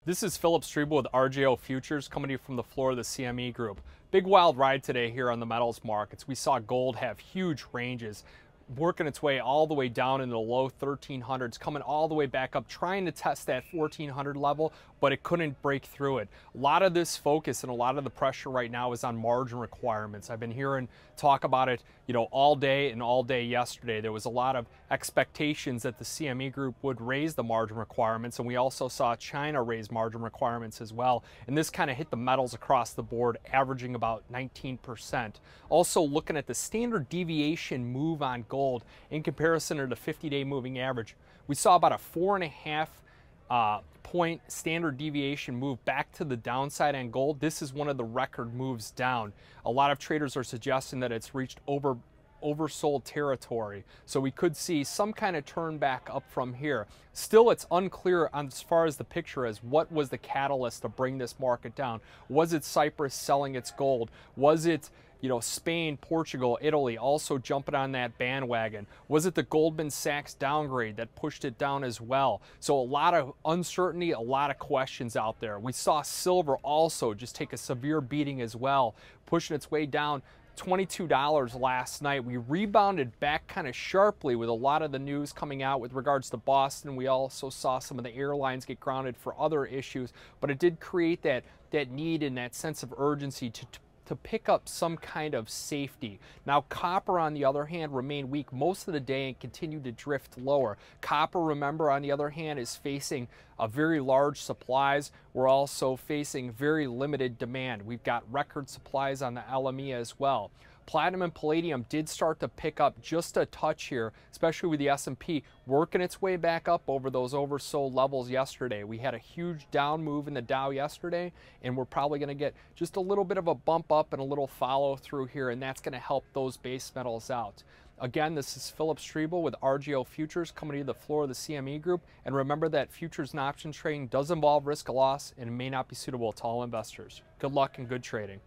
This is Phillip Streible with R.J.O. Futures coming to you from the floor of the CME Group. Big wild ride today here on the metals markets. We saw gold have huge ranges, working its way all the way down into the low 1300s, coming all the way back up, trying to test that 1400 level, but it couldn't break through it. A lot of this focus and a lot of the pressure right now is on margin requirements. I've been hearing talk about it, all day and all day yesterday. There was a lot of expectations that the CME Group would raise the margin requirements, and we also saw China raise margin requirements as well. And this kind of hit the metals across the board, averaging about 19%. Also looking at the standard deviation move on gold in comparison to the 50-day moving average, we saw about a 4.5 point standard deviation move back to the downside on gold. This is one of the record moves down. A lot of traders are suggesting that it's reached oversold territory, so we could see some kind of turn back up from here. Still, it's unclear as far as the picture as what was the catalyst to bring this market down. Was it Cyprus selling its gold? Was it Spain, Portugal, Italy also jumping on that bandwagon? Was it the Goldman Sachs downgrade that pushed it down as well? So a lot of uncertainty, a lot of questions out there. We saw silver also just take a severe beating as well, pushing its way down $22 last night. We rebounded back kind of sharply with a lot of the news coming out with regards to Boston. We also saw some of the airlines get grounded for other issues, but it did create that need and that sense of urgency to pick up some kind of safety. Now, copper, on the other hand, remained weak most of the day and continued to drift lower. Copper, remember, on the other hand, is facing a very large supplies. We're also facing very limited demand. We've got record supplies on the LME as well. Platinum and palladium did start to pick up just a touch here, especially with the S&P working its way back up over those oversold levels yesterday. We had a huge down move in the Dow yesterday, and we're probably going to get just a little bit of a bump up and a little follow through here, and that's going to help those base metals out. Again, this is Phillip Streible with R.J.O. Futures coming to the floor of the CME Group. And remember that futures and options trading does involve risk of loss and may not be suitable to all investors. Good luck and good trading.